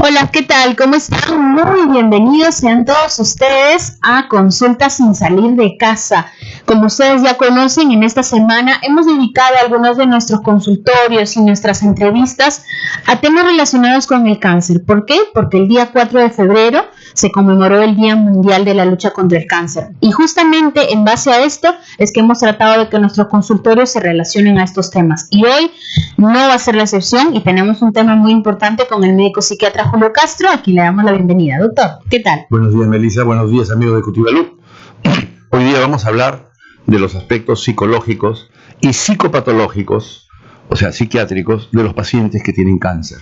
Hola, ¿qué tal? ¿Cómo están? Muy bienvenidos sean todos ustedes a Consultas sin salir de casa. Como ustedes ya conocen, en esta semana hemos dedicado algunos de nuestros consultorios y nuestras entrevistas a temas relacionados con el cáncer. ¿Por qué? Porque el día 4 de febrero se conmemoró el Día Mundial de la Lucha contra el Cáncer. Y justamente en base a esto es que hemos tratado de que nuestros consultorios se relacionen a estos temas. Y hoy no va a ser la excepción y tenemos un tema muy importante con el médico psiquiatra Julio Castro. Aquí le damos la bienvenida. Doctor, ¿qué tal? Buenos días, Melissa. Buenos días, amigos de Cutibalú. Hoy día vamos a hablar de los aspectos psicológicos y psicopatológicos, o sea, psiquiátricos, de los pacientes que tienen cáncer.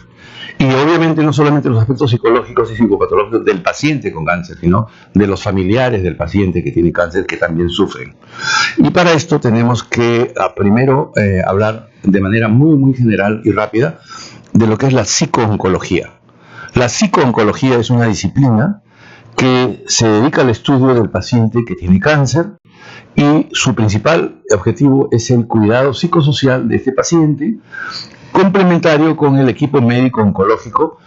Y obviamente no solamente los aspectos psicológicos y psicopatológicos del paciente con cáncer, sino de los familiares del paciente que tiene cáncer que también sufren. Y para esto tenemos que primero hablar de manera muy general y rápida de lo que es la psicooncología. La psicooncología es una disciplina que se dedica al estudio del paciente que tiene cáncer y su principal objetivo es el cuidado psicosocial de este paciente, complementario con el equipo médico oncológico,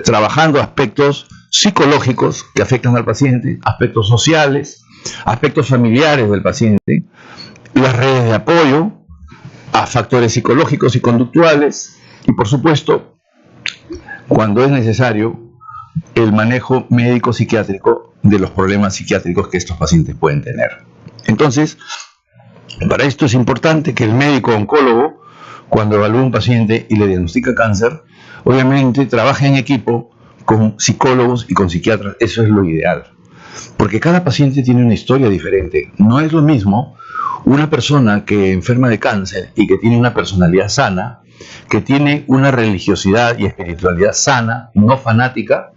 trabajando aspectos psicológicos que afectan al paciente, aspectos sociales, aspectos familiares del paciente, las redes de apoyo, a factores psicológicos y conductuales, y por supuesto, cuando es necesario, el manejo médico-psiquiátrico de los problemas psiquiátricos que estos pacientes pueden tener. Entonces, para esto es importante que el médico oncólogo, cuando evalúa un paciente y le diagnostica cáncer, obviamente trabaje en equipo con psicólogos y con psiquiatras. Eso es lo ideal, porque cada paciente tiene una historia diferente. No es lo mismo una persona que enferma de cáncer y que tiene una personalidad sana, que tiene una religiosidad y espiritualidad sana, no fanática,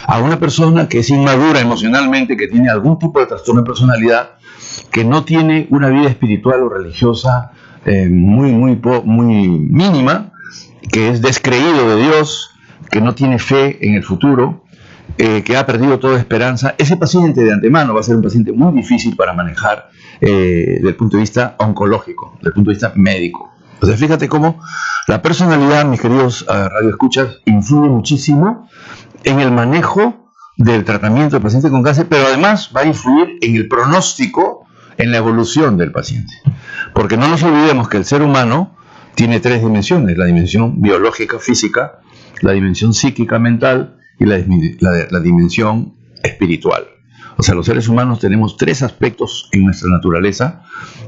a una persona que es inmadura emocionalmente, que tiene algún tipo de trastorno de personalidad, que no tiene una vida espiritual o religiosa muy mínima, que es descreído de Dios, que no tiene fe en el futuro, que ha perdido toda esperanza. Ese paciente de antemano va a ser un paciente muy difícil para manejar desde el punto de vista oncológico, desde el punto de vista médico. O sea, fíjate cómo la personalidad, mis queridos radioescuchas, influye muchísimo en el manejo del tratamiento del paciente con cáncer, pero además va a influir en el pronóstico, en la evolución del paciente. Porque no nos olvidemos que el ser humano tiene tres dimensiones: la dimensión biológica, física, la dimensión psíquica, mental, y la dimensión espiritual. O sea, los seres humanos tenemos tres aspectos en nuestra naturaleza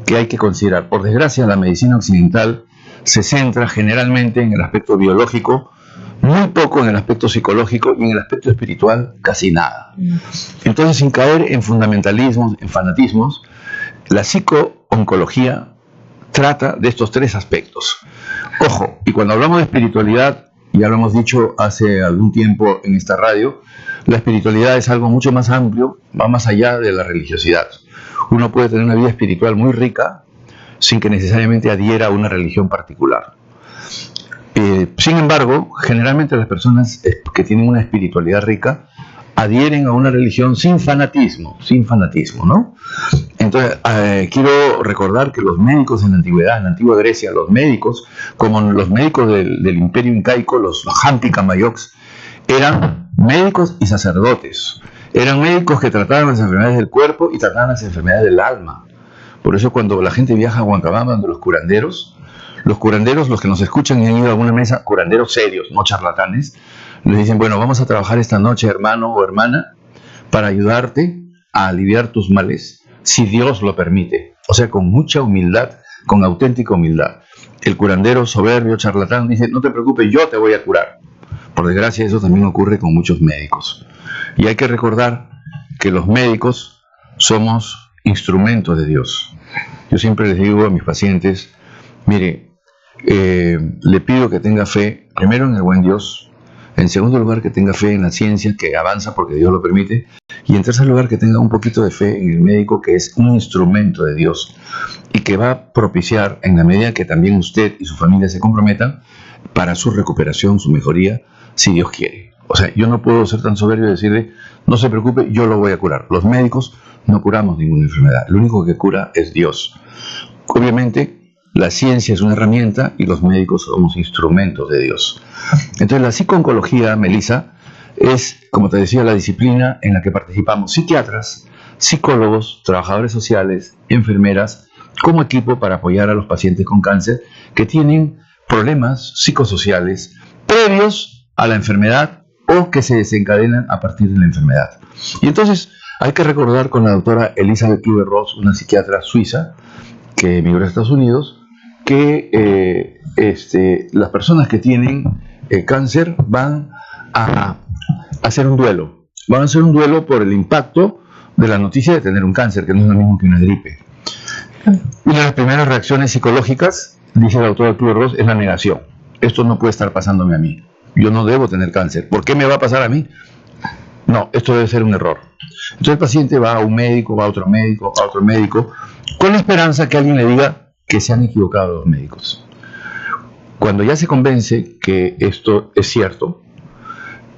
que hay que considerar. Por desgracia, la medicina occidental se centra generalmente en el aspecto biológico, muy poco en el aspecto psicológico, y en el aspecto espiritual casi nada. Entonces, sin caer en fundamentalismos, en fanatismos, la psicooncología trata de estos tres aspectos. Ojo, y cuando hablamos de espiritualidad, ya lo hemos dicho hace algún tiempo en esta radio, la espiritualidad es algo mucho más amplio, va más allá de la religiosidad. Uno puede tener una vida espiritual muy rica sin que necesariamente adhiera a una religión particular. Sin embargo, generalmente las personas que tienen una espiritualidad rica adhieren a una religión sin fanatismo, ¿no? Entonces, quiero recordar que los médicos en la antigüedad, en la antigua Grecia, los médicos, como los médicos del imperio incaico, los Hampi Kamayoks, eran médicos y sacerdotes. Eran médicos que trataban las enfermedades del cuerpo y trataban las enfermedades del alma. Por eso cuando la gente viaja a Huancabamba, donde los curanderos, los que nos escuchan y han ido a alguna mesa, curanderos serios, no charlatanes, les dicen: bueno, vamos a trabajar esta noche, hermano o hermana, para ayudarte a aliviar tus males, si Dios lo permite. O sea, con mucha humildad, con auténtica humildad. El curandero soberbio, charlatán, dice: no te preocupes, yo te voy a curar. Por desgracia, eso también ocurre con muchos médicos. Y hay que recordar que los médicos somos instrumentos de Dios. Yo siempre les digo a mis pacientes: mire, le pido que tenga fe, primero en el buen Dios, en segundo lugar que tenga fe en la ciencia, que avanza porque Dios lo permite, y en tercer lugar que tenga un poquito de fe en el médico, que es un instrumento de Dios y que va a propiciar, en la medida que también usted y su familia se comprometan, para su recuperación, su mejoría, si Dios quiere. O sea, yo no puedo ser tan soberbio y decirle: no se preocupe, yo lo voy a curar. Los médicos no curamos ninguna enfermedad, lo único que cura es Dios. Obviamente, la ciencia es una herramienta y los médicos somos instrumentos de Dios. Entonces la psicooncología, Melissa, es, como te decía, la disciplina en la que participamos psiquiatras, psicólogos, trabajadores sociales, enfermeras, como equipo para apoyar a los pacientes con cáncer que tienen problemas psicosociales previos a la enfermedad o que se desencadenan a partir de la enfermedad. Y entonces hay que recordar con la doctora Elizabeth Kübler-Ross, una psiquiatra suiza que emigró a Estados Unidos, que las personas que tienen cáncer van a hacer un duelo. Van a hacer un duelo por el impacto de la noticia de tener un cáncer, que no es lo mismo que una gripe. Una de las primeras reacciones psicológicas, dice la doctora Kübler-Ross, es la negación. Esto no puede estar pasándome a mí. Yo no debo tener cáncer. ¿Por qué me va a pasar a mí? No, esto debe ser un error. Entonces el paciente va a un médico, va a otro médico, con la esperanza que alguien le diga que se han equivocado los médicos. Cuando ya se convence que esto es cierto,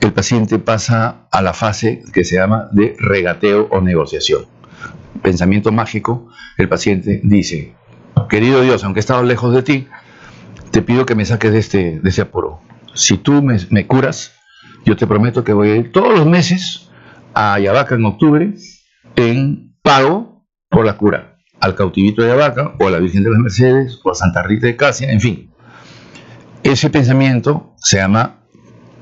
el paciente pasa a la fase que se llama de regateo o negociación. Pensamiento mágico, el paciente dice: querido Dios, aunque he estado lejos de ti, te pido que me saques de ese apuro. Si tú me curas, yo te prometo que voy a ir todos los meses a Ayabaca en octubre en pago por la cura, al Cautivito de Ayabaca, o a la Virgen de las Mercedes, o a Santa Rita de Casia, en fin. Ese pensamiento se llama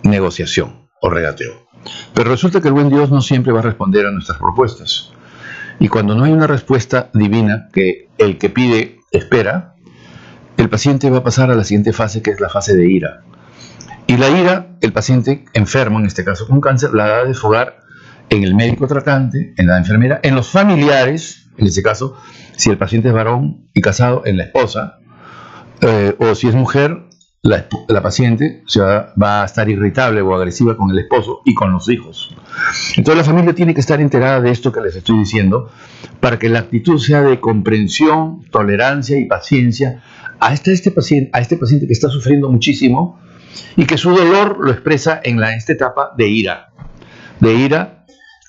negociación o regateo. Pero resulta que el buen Dios no siempre va a responder a nuestras propuestas. Y cuando no hay una respuesta divina que el que pide espera, el paciente va a pasar a la siguiente fase, que es la fase de ira. Y la ira, el paciente enfermo, en este caso con cáncer, la va a desfogar en el médico tratante, en la enfermera, en los familiares, en este caso, si el paciente es varón y casado, en la esposa, o si es mujer, la paciente va a estar irritable o agresiva con el esposo y con los hijos. Entonces la familia tiene que estar enterada de esto que les estoy diciendo, para que la actitud sea de comprensión, tolerancia y paciencia a este paciente que está sufriendo muchísimo y que su dolor lo expresa en esta etapa de ira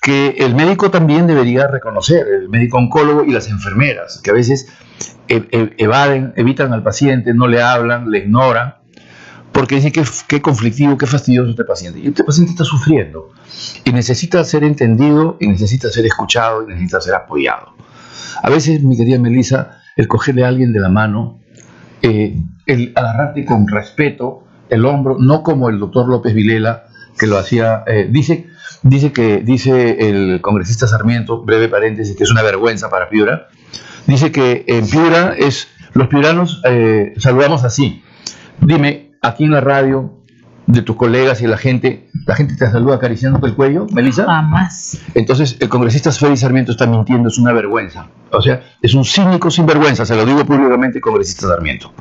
que el médico también debería reconocer, el médico oncólogo y las enfermeras, que a veces evitan al paciente, no le hablan, le ignoran, porque dicen qué conflictivo, qué fastidioso este paciente. Y este paciente está sufriendo y necesita ser entendido, y necesita ser escuchado, y necesita ser apoyado. A veces, mi querida Melissa, el cogerle a alguien de la mano, el agarrarte con respeto el hombro, no como el doctor López Vilela, que lo hacía, dice el congresista Sarmiento, breve paréntesis, que es una vergüenza para Piura, dice que en Piura los piuranos saludamos así. Dime, aquí en la radio, de tus colegas y la gente te saluda acariciándote el cuello, Melissa. Jamás. Entonces el congresista Félix Sarmiento está mintiendo, es una vergüenza. O sea, es un cínico sin vergüenza, se lo digo públicamente, congresista Sarmiento.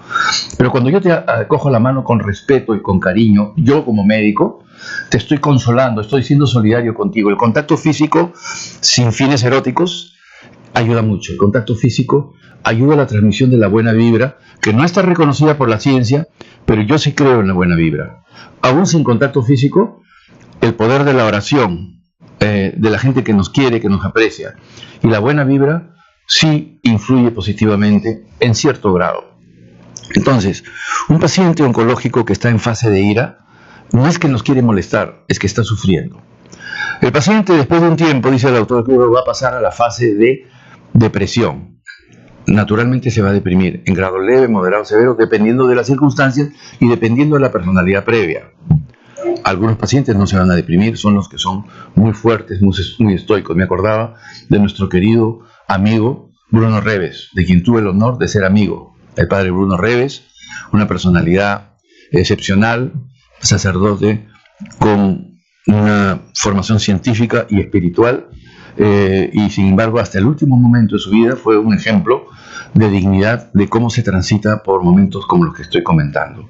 Pero cuando yo te cojo la mano con respeto y con cariño, yo como médico, te estoy consolando, estoy siendo solidario contigo. El contacto físico, sin fines eróticos, ayuda mucho. El contacto físico ayuda a la transmisión de la buena vibra, que no está reconocida por la ciencia, pero yo sí creo en la buena vibra. Aún sin contacto físico, el poder de la oración, de la gente que nos quiere, que nos aprecia, y la buena vibra sí influye positivamente en cierto grado. Entonces, un paciente oncológico que está en fase de ira, no es que nos quiere molestar, es que está sufriendo. El paciente, después de un tiempo, dice el autor, va a pasar a la fase de depresión. Naturalmente se va a deprimir en grado leve, moderado, severo, dependiendo de las circunstancias y dependiendo de la personalidad previa. Algunos pacientes no se van a deprimir, son los que son muy fuertes, muy estoicos. Me acordaba de nuestro querido amigo Bruno Reves, de quien tuve el honor de ser amigo. El padre Bruno Reves, una personalidad excepcional, sacerdote con una formación científica y espiritual, y sin embargo hasta el último momento de su vida fue un ejemplo de dignidad, de cómo se transita por momentos como los que estoy comentando.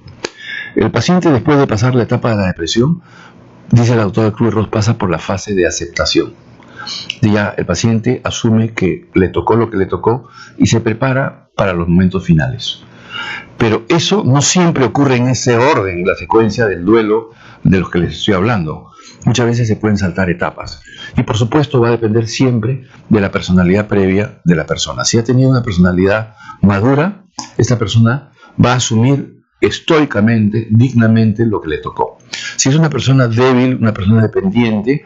El paciente, después de pasar la etapa de la depresión, dice la doctora Kübler-Ross, pasa por la fase de aceptación. Ya el paciente asume que le tocó lo que le tocó y se prepara para los momentos finales. Pero eso no siempre ocurre en ese orden, la secuencia del duelo de los que les estoy hablando. Muchas veces se pueden saltar etapas. Y por supuesto va a depender siempre de la personalidad previa de la persona. Si ha tenido una personalidad madura, esta persona va a asumir estoicamente, dignamente lo que le tocó. Si es una persona débil, una persona dependiente,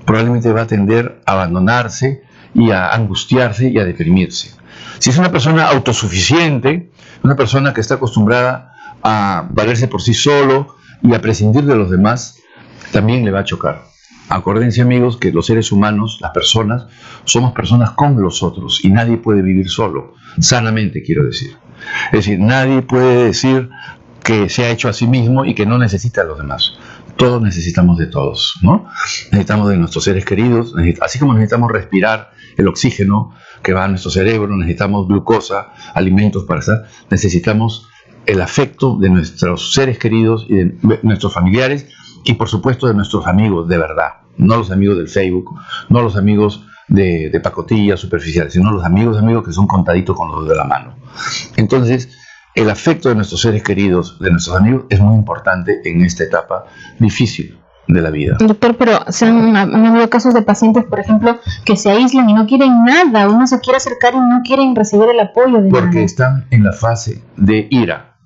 probablemente va a tender a abandonarse y a angustiarse y a deprimirse. Si es una persona autosuficiente, una persona que está acostumbrada a valerse por sí solo y a prescindir de los demás, también le va a chocar. Acuérdense, amigos, que los seres humanos, las personas, somos personas con los otros y nadie puede vivir solo, sanamente quiero decir. Es decir, nadie puede decir que se ha hecho a sí mismo y que no necesita a los demás. Todos necesitamos de todos, ¿no? Necesitamos de nuestros seres queridos, así como necesitamos respirar el oxígeno que va a nuestro cerebro, necesitamos glucosa, alimentos para estar, necesitamos el afecto de nuestros seres queridos y de nuestros familiares y por supuesto de nuestros amigos de verdad, no los amigos del Facebook, no los amigos de pacotilla superficiales, sino los amigos que son contaditos con los dedos de la mano. Entonces, el afecto de nuestros seres queridos, de nuestros amigos, es muy importante en esta etapa difícil de la vida. Doctor, pero han habido casos de pacientes, por ejemplo, que se aíslan y no quieren nada, uno se quiere acercar y no quieren recibir el apoyo de porque nadie. Están en la fase de ira,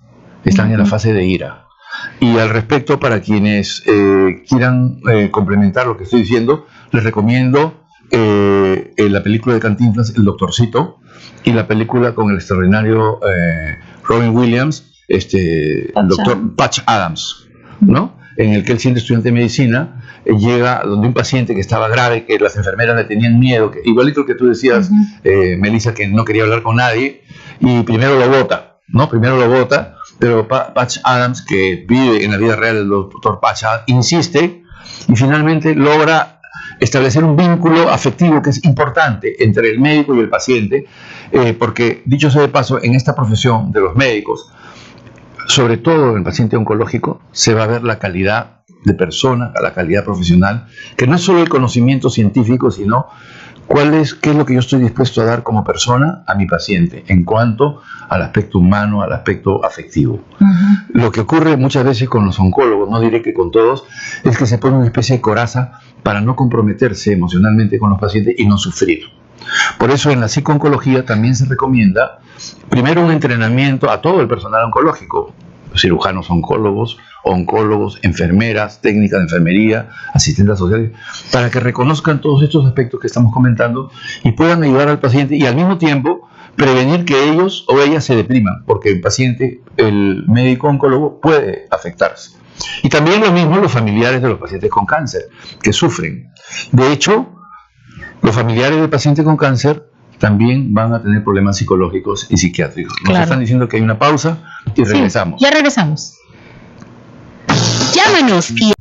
en la fase de ira. Y al respecto, para quienes quieran complementar lo que estoy diciendo, les recomiendo la película de Cantinflas, El Doctorcito, y la película con el extraordinario Robin Williams, el doctor Patch Adams, ¿no? En el que él, siendo estudiante de medicina, llega donde un paciente que estaba grave, que las enfermeras le tenían miedo, que, igualito que tú decías, Melissa, que no quería hablar con nadie, y primero lo bota, ¿no? Pero Patch Adams, que vive en la vida real del doctor Patch Adams, insiste y finalmente logra establecer un vínculo afectivo que es importante entre el médico y el paciente, porque, dicho sea de paso, en esta profesión de los médicos, sobre todo en el paciente oncológico, se va a ver la calidad de persona, la calidad profesional, que no es solo el conocimiento científico, sino qué es lo que yo estoy dispuesto a dar como persona a mi paciente en cuanto al aspecto humano, al aspecto afectivo. Lo que ocurre muchas veces con los oncólogos, no diré que con todos, es que se pone una especie de coraza para no comprometerse emocionalmente con los pacientes y no sufrir. Por eso en la psicooncología también se recomienda primero un entrenamiento a todo el personal oncológico, cirujanos oncólogos, enfermeras, técnicas de enfermería, asistentes sociales, para que reconozcan todos estos aspectos que estamos comentando y puedan ayudar al paciente y al mismo tiempo prevenir que ellos o ellas se depriman, porque el médico oncólogo puede afectarse. Y también lo mismo los familiares de los pacientes con cáncer, que sufren. De hecho, los familiares de pacientes con cáncer también van a tener problemas psicológicos y psiquiátricos. Nos están diciendo que hay una pausa y regresamos. Ya regresamos. Llámanos y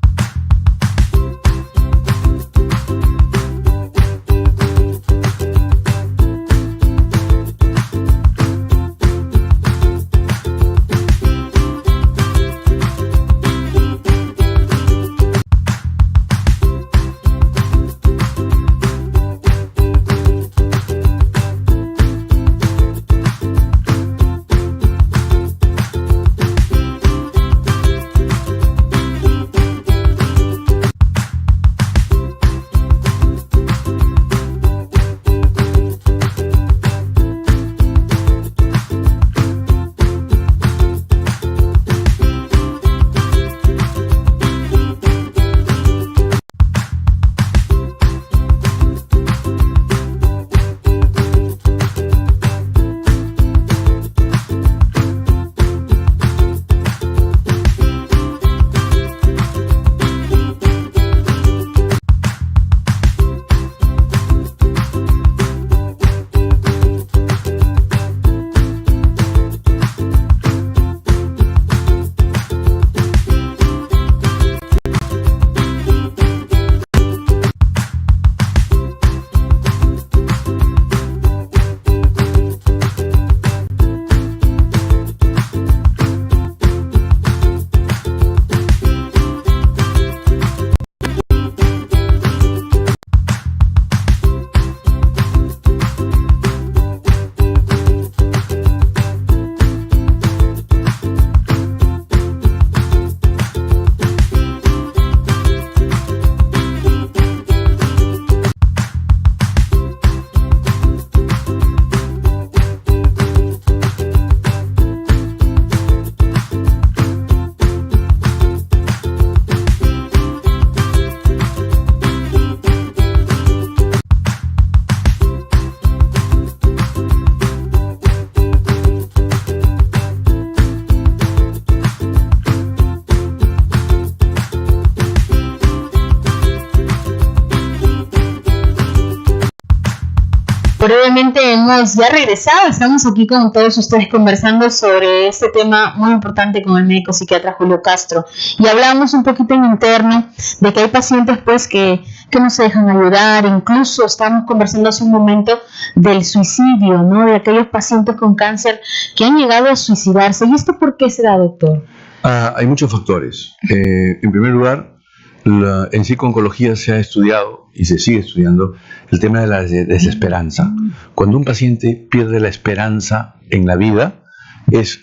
Brevemente hemos ya regresado, estamos aquí con todos ustedes conversando sobre este tema muy importante con el médico psiquiatra Julio Castro, y hablábamos un poquito en interno de que hay pacientes pues que no se dejan ayudar. Incluso estábamos conversando hace un momento del suicidio, ¿no? De aquellos pacientes con cáncer que han llegado a suicidarse. ¿Y esto por qué se da, doctor? Hay muchos factores. En primer lugar, en psico-oncología se ha estudiado y se sigue estudiando el tema de la desesperanza. Cuando un paciente pierde la esperanza en la vida,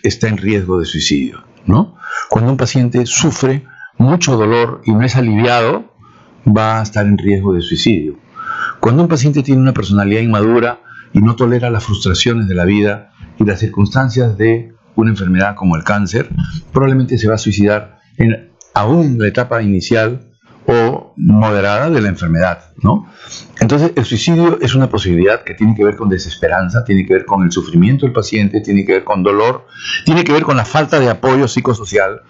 está en riesgo de suicidio, ¿no? Cuando un paciente sufre mucho dolor y no es aliviado, va a estar en riesgo de suicidio. Cuando un paciente tiene una personalidad inmadura y no tolera las frustraciones de la vida y las circunstancias de una enfermedad como el cáncer, probablemente se va a suicidar aún en la etapa inicial o moderada de la enfermedad, ¿no? Entonces, el suicidio es una posibilidad que tiene que ver con desesperanza, tiene que ver con el sufrimiento del paciente, tiene que ver con dolor, tiene que ver con la falta de apoyo psicosocial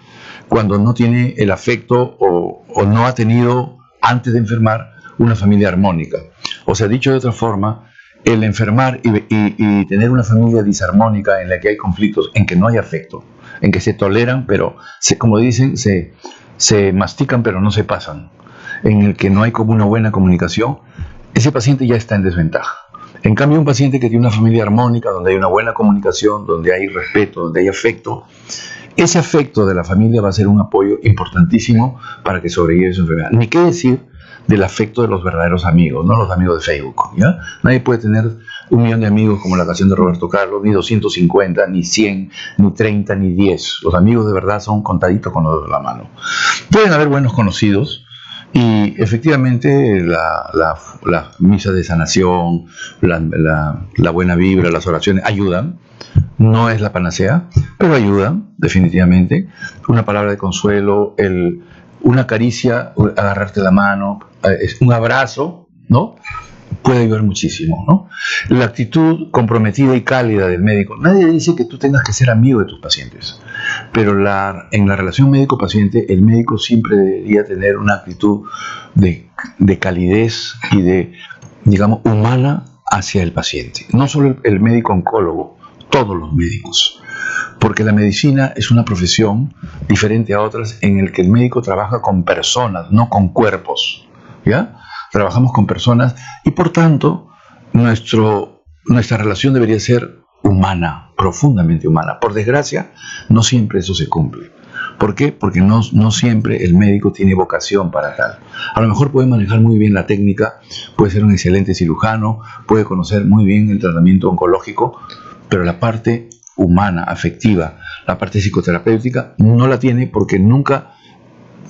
cuando no tiene el afecto o no ha tenido, antes de enfermar, una familia armónica. O sea, dicho de otra forma, el enfermar y tener una familia disarmónica en la que hay conflictos, en que no hay afecto, en que se toleran, pero como dicen, se mastican pero no se pasan, en el que no hay como una buena comunicación, ese paciente ya está en desventaja. En cambio, un paciente que tiene una familia armónica, donde hay una buena comunicación, donde hay respeto, donde hay afecto, ese afecto de la familia va a ser un apoyo importantísimo para que sobreviva su enfermedad. Ni qué decir del afecto de los verdaderos amigos, no los amigos de Facebook, ¿ya? Nadie puede tener 1 millón de amigos como la canción de Roberto Carlos, ni 250, ni 100, ni 30, ni 10. Los amigos de verdad son contaditos con los dedos de la mano. Pueden haber buenos conocidos y efectivamente la misa de sanación, la buena vibra, las oraciones ayudan. No es la panacea, pero ayudan definitivamente. Una palabra de consuelo, una caricia, agarrarte la mano, un abrazo, ¿no? Puede ayudar muchísimo, ¿no? La actitud comprometida y cálida del médico. Nadie dice que tú tengas que ser amigo de tus pacientes, pero en la relación médico-paciente, el médico siempre debería tener una actitud de calidez y de, digamos, humana hacia el paciente. No solo el médico oncólogo, todos los médicos. Porque la medicina es una profesión diferente a otras en el que el médico trabaja con personas, no con cuerpos, ¿ya? Trabajamos con personas y por tanto nuestra relación debería ser humana, profundamente humana. Por desgracia, no siempre eso se cumple. ¿Por qué? Porque no siempre el médico tiene vocación para tal. A lo mejor puede manejar muy bien la técnica, puede ser un excelente cirujano, puede conocer muy bien el tratamiento oncológico, pero la parte humana, afectiva, la parte psicoterapéutica no la tiene porque nunca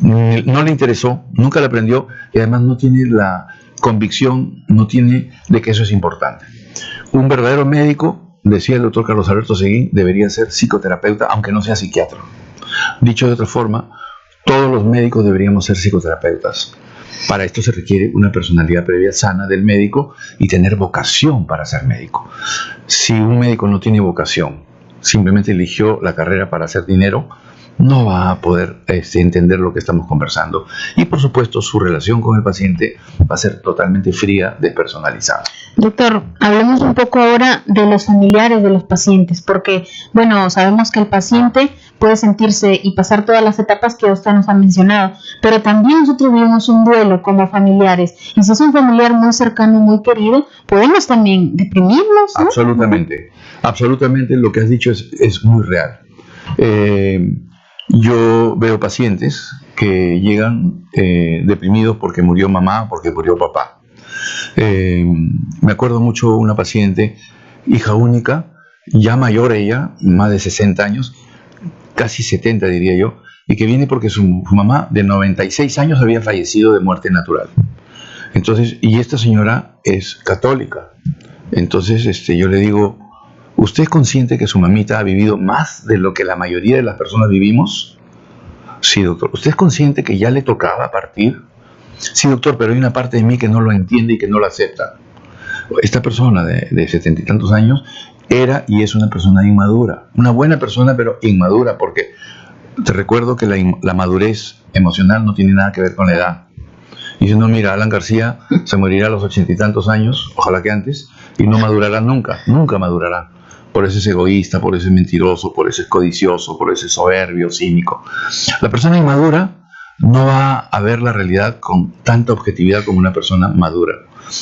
no le interesó, nunca la aprendió y además no tiene la convicción, no tiene de que eso es importante. Un verdadero médico, decía el doctor Carlos Alberto Seguín, debería ser psicoterapeuta aunque no sea psiquiatra. Dicho de otra forma, todos los médicos deberíamos ser psicoterapeutas. Para esto se requiere una personalidad previa sana del médico y tener vocación para ser médico. Si un médico no tiene vocación, simplemente eligió la carrera para hacer dinero, no va a poder entender lo que estamos conversando. Y por supuesto, su relación con el paciente va a ser totalmente fría, despersonalizada. Doctor, hablemos un poco ahora de los familiares de los pacientes, porque, bueno, sabemos que el paciente puede sentirse y pasar todas las etapas que usted nos ha mencionado, pero también nosotros vivimos un duelo como familiares, y si es un familiar muy cercano, muy querido, podemos también deprimirnos, ¿no? Absolutamente, absolutamente, lo que has dicho es muy real. Yo veo pacientes que llegan deprimidos porque murió mamá, porque murió papá. Me acuerdo mucho una paciente, hija única, ya mayor ella, más de 60 años, casi 70 diría yo, y que viene porque su mamá de 96 años había fallecido de muerte natural. Entonces, y esta señora es católica. Entonces yo le digo, ¿usted es consciente que su mamita ha vivido más de lo que la mayoría de las personas vivimos? Sí, doctor. ¿Usted es consciente que ya le tocaba partir? Sí, doctor, pero hay una parte de mí que no lo entiende y que no lo acepta. Esta persona de 70 y tantos años era y es una persona inmadura. Una buena persona, pero inmadura, porque te recuerdo que la madurez emocional no tiene nada que ver con la edad. diciendo, mira, Alan García se morirá a los 80 y tantos años, ojalá que antes, y no madurará nunca, nunca madurará. Por eso es egoísta, por eso es mentiroso, por eso es codicioso, por eso es soberbio, cínico. La persona inmadura no va a ver la realidad con tanta objetividad como una persona madura.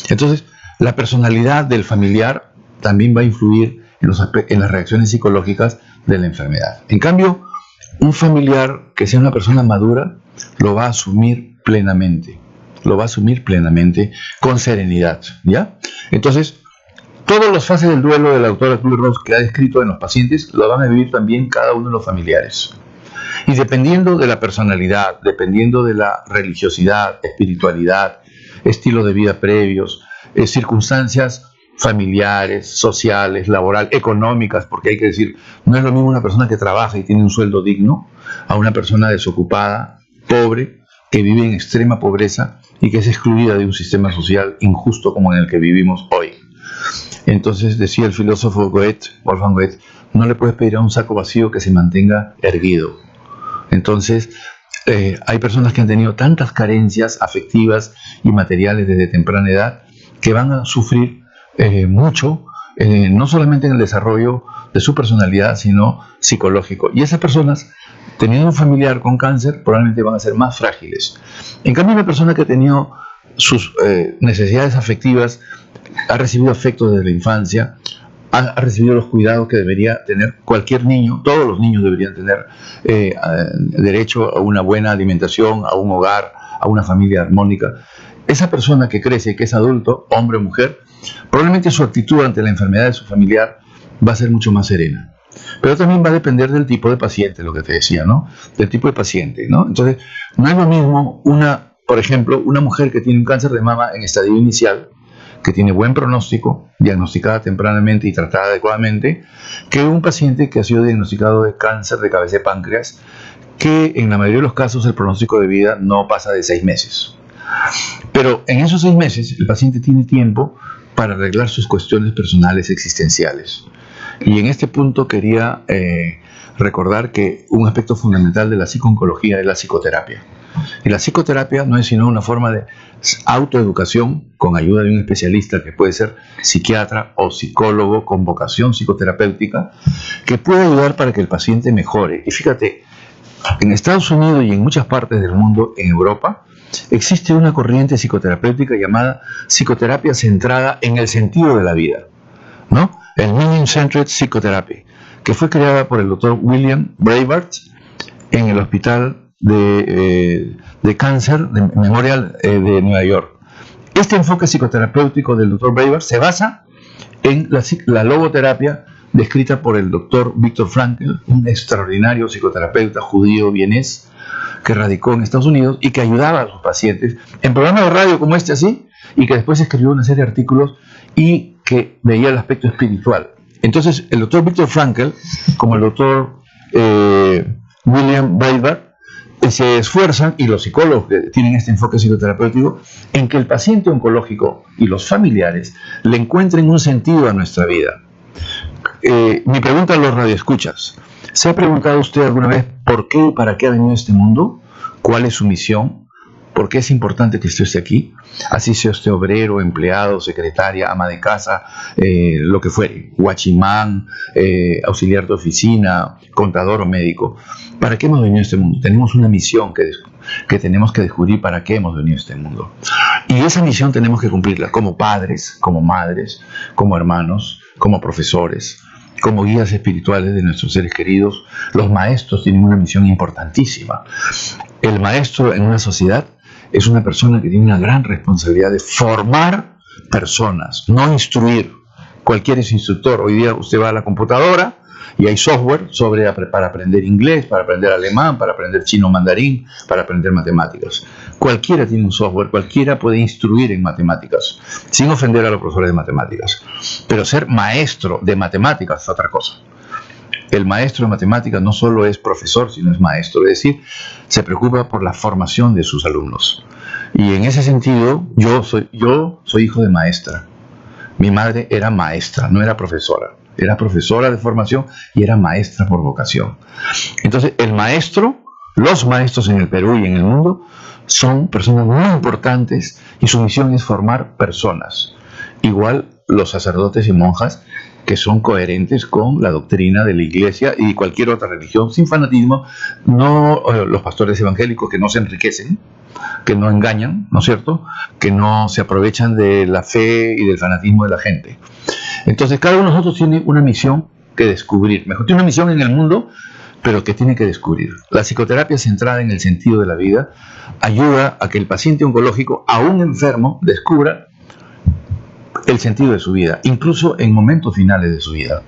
Entonces, la personalidad del familiar también va a influir en las reacciones psicológicas de la enfermedad. En cambio, un familiar que sea una persona madura lo va a asumir plenamente, con serenidad, ¿ya? Entonces, todas las fases del duelo de la doctora Kübler-Ross que ha descrito en los pacientes lo van a vivir también cada uno de los familiares. Y dependiendo de la personalidad, dependiendo de la religiosidad, espiritualidad, estilo de vida previos, circunstancias familiares, sociales, laboral, económicas, porque hay que decir, no es lo mismo una persona que trabaja y tiene un sueldo digno a una persona desocupada, pobre, que vive en extrema pobreza y que es excluida de un sistema social injusto como en el que vivimos hoy. Entonces decía el filósofo Wolfgang Goethe, no le puedes pedir a un saco vacío que se mantenga erguido. Entonces hay personas que han tenido tantas carencias afectivas y materiales desde temprana edad que van a sufrir mucho, no solamente en el desarrollo de su personalidad, sino psicológico. Y esas personas, teniendo un familiar con cáncer, probablemente van a ser más frágiles. En cambio, una persona que ha tenido sus necesidades afectivas, ha recibido afecto desde la infancia, ha recibido los cuidados que debería tener cualquier niño, todos los niños deberían tener derecho a una buena alimentación, a un hogar, a una familia armónica. Esa persona que crece, que es adulto, hombre o mujer, probablemente su actitud ante la enfermedad de su familiar va a ser mucho más serena. Pero también va a depender del tipo de paciente, lo que te decía, ¿no? Del tipo de paciente, ¿no? Entonces, no es lo mismo por ejemplo, una mujer que tiene un cáncer de mama en estadio inicial, que tiene buen pronóstico, diagnosticada tempranamente y tratada adecuadamente, que un paciente que ha sido diagnosticado de cáncer de cabeza de páncreas, que en la mayoría de los casos el pronóstico de vida no pasa de 6 meses. Pero en esos 6 meses el paciente tiene tiempo para arreglar sus cuestiones personales existenciales. Y en este punto quería recordar que un aspecto fundamental de la psico-oncología es la psicoterapia. Y la psicoterapia no es sino una forma de autoeducación con ayuda de un especialista que puede ser psiquiatra o psicólogo con vocación psicoterapéutica, que puede ayudar para que el paciente mejore. Y fíjate, en Estados Unidos y en muchas partes del mundo, en Europa, existe una corriente psicoterapéutica llamada psicoterapia centrada en el sentido de la vida, ¿no? El Meaning-Centered Psychotherapy, que fue creada por el doctor William Breitbart en el hospital de cáncer de Memorial de Nueva York. Este enfoque psicoterapéutico del doctor Breitbart se basa en la logoterapia descrita por el doctor Viktor Frankl, un extraordinario psicoterapeuta judío vienés que radicó en Estados Unidos y que ayudaba a sus pacientes en programas de radio como este así, y que después escribió una serie de artículos y que veía el aspecto espiritual. Entonces el doctor Viktor Frankl, como el doctor William Breitbart, se esfuerzan, y los psicólogos que tienen este enfoque psicoterapéutico, en que el paciente oncológico y los familiares le encuentren un sentido a nuestra vida. Mi pregunta a los radioescuchas: ¿se ha preguntado usted alguna vez por qué y para qué ha venido a este mundo? ¿Cuál es su misión? ¿Por qué es importante que usted esté aquí? Así sea usted obrero, empleado, secretaria, ama de casa, lo que fuere, guachimán, auxiliar de oficina, contador o médico. ¿Para qué hemos venido a este mundo? Tenemos una misión que tenemos que descubrir para qué hemos venido a este mundo. Y esa misión tenemos que cumplirla como padres, como madres, como hermanos, como profesores, como guías espirituales de nuestros seres queridos. Los maestros tienen una misión importantísima. El maestro en una sociedad es una persona que tiene una gran responsabilidad de formar personas, no instruir. Cualquier es instructor. Hoy día usted va a la computadora y hay software para aprender inglés, para aprender alemán, para aprender chino mandarín, para aprender matemáticas. Cualquiera tiene un software, cualquiera puede instruir en matemáticas, sin ofender a los profesores de matemáticas. Pero ser maestro de matemáticas es otra cosa. El maestro de matemáticas no solo es profesor, sino es maestro, es decir, se preocupa por la formación de sus alumnos. Y en ese sentido, yo soy hijo de maestra. Mi madre era maestra, no era profesora. Era profesora de formación y era maestra por vocación. Entonces, los maestros en el Perú y en el mundo son personas muy importantes y su misión es formar personas. Igual los sacerdotes y monjas que son coherentes con la doctrina de la Iglesia y cualquier otra religión, sin fanatismo, no los pastores evangélicos que no se enriquecen, que no engañan, ¿no es cierto?, que no se aprovechan de la fe y del fanatismo de la gente. Entonces, cada uno de nosotros tiene una misión que descubrir, mejor, tiene una misión en el mundo, pero que tiene que descubrir. La psicoterapia centrada en el sentido de la vida ayuda a que el paciente oncológico, aún enfermo, descubra el sentido de su vida, incluso en momentos finales de su vida.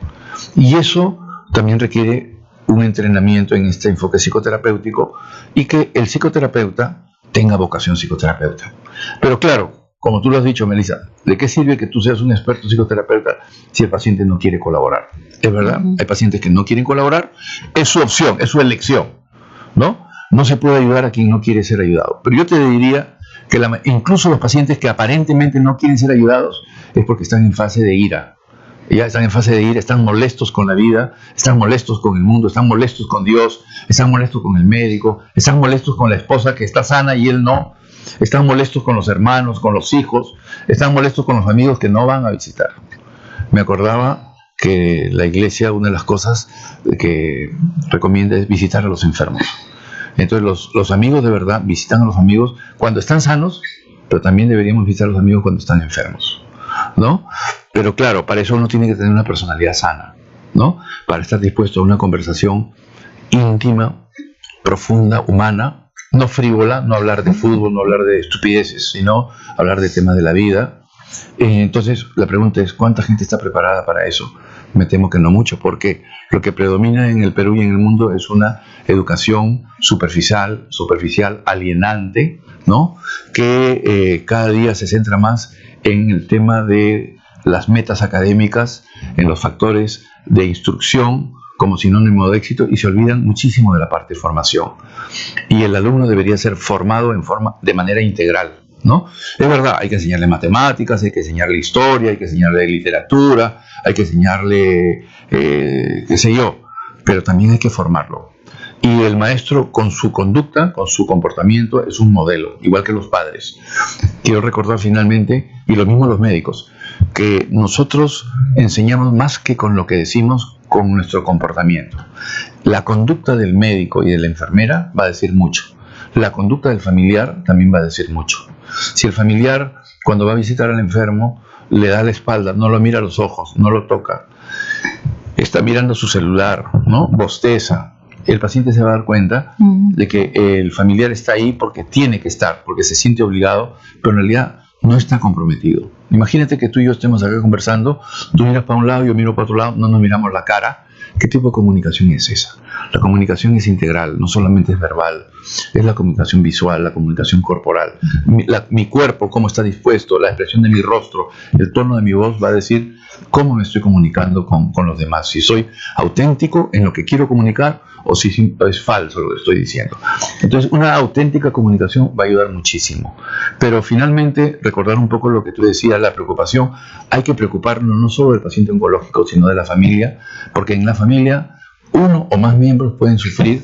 Y eso también requiere un entrenamiento en este enfoque psicoterapéutico y que el psicoterapeuta tenga vocación psicoterapeuta. Pero claro, como tú lo has dicho, Melissa, ¿de qué sirve que tú seas un experto psicoterapeuta si el paciente no quiere colaborar? Es verdad, hay pacientes que no quieren colaborar, es su opción, es su elección, ¿no? No se puede ayudar a quien no quiere ser ayudado. Pero yo te diría que incluso los pacientes que aparentemente no quieren ser ayudados es porque están en fase de ira. Ya están en fase de ira, están molestos con la vida, están molestos con el mundo, están molestos con Dios, están molestos con el médico, están molestos con la esposa que está sana y él no, están molestos con los hermanos, con los hijos, están molestos con los amigos que no van a visitar. Me acordaba que la Iglesia, una de las cosas que recomienda es visitar a los enfermos. Entonces los amigos de verdad visitan a los amigos cuando están sanos, pero también deberíamos visitar a los amigos cuando están enfermos, ¿no? Pero claro, para eso uno tiene que tener una personalidad sana, ¿no? Para estar dispuesto a una conversación íntima, profunda, humana, no frívola, no hablar de fútbol, no hablar de estupideces, sino hablar de temas de la vida. Entonces la pregunta es, ¿cuánta gente está preparada para eso? Me temo que no mucho, porque lo que predomina en el Perú y en el mundo es una educación superficial, alienante, ¿no? Que cada día se centra más en el tema de las metas académicas, en los factores de instrucción como sinónimo de éxito, y se olvidan muchísimo de la parte de formación. Y el alumno debería ser formado de manera integral, ¿no? Es verdad, hay que enseñarle matemáticas, hay que enseñarle historia, hay que enseñarle literatura, hay que enseñarle, qué sé yo, pero también hay que formarlo. Y el maestro, con su conducta, con su comportamiento, es un modelo, igual que los padres. Quiero recordar finalmente, y lo mismo los médicos, que nosotros enseñamos más que con lo que decimos, con nuestro comportamiento. La conducta del médico y de la enfermera va a decir mucho. La conducta del familiar también va a decir mucho. Si el familiar, cuando va a visitar al enfermo, le da la espalda, no lo mira a los ojos, no lo toca, está mirando su celular, ¿no?, bosteza, el paciente se va a dar cuenta de que el familiar está ahí porque tiene que estar, porque se siente obligado, pero en realidad no está comprometido. Imagínate que tú y yo estemos acá conversando, tú miras para un lado, yo miro para otro lado, no nos miramos la cara. ¿Qué tipo de comunicación es esa? La comunicación es integral, no solamente es verbal, es la comunicación visual, la comunicación corporal. Mi cuerpo, cómo está dispuesto, la expresión de mi rostro, el tono de mi voz va a decir cómo me estoy comunicando con los demás, si soy auténtico en lo que quiero comunicar o si es falso lo que estoy diciendo. Entonces, una auténtica comunicación va a ayudar muchísimo. Pero finalmente, recordar un poco lo que tú decías, la preocupación. Hay que preocuparnos no solo del paciente oncológico, sino de la familia, porque en la familia uno o más miembros pueden sufrir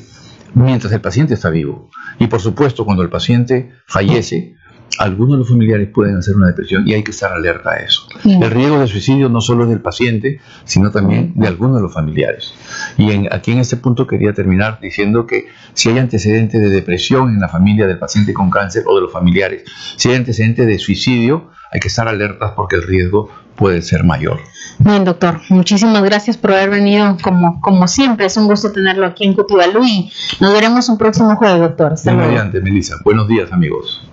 mientras el paciente está vivo. Y por supuesto, cuando el paciente fallece, algunos de los familiares pueden hacer una depresión y hay que estar alerta a eso. El riesgo de suicidio no solo es del paciente, sino también de algunos de los familiares. Y aquí en este punto quería terminar diciendo que si hay antecedentes de depresión en la familia del paciente con cáncer o de los familiares, si hay antecedentes de suicidio, hay que estar alertas porque el riesgo puede ser mayor. Bien, doctor, muchísimas gracias por haber venido. Como siempre, es un gusto tenerlo aquí en Cutibalú y nos veremos un próximo jueves, doctor. Hasta luego. Mediante, Melissa. Buenos días, amigos.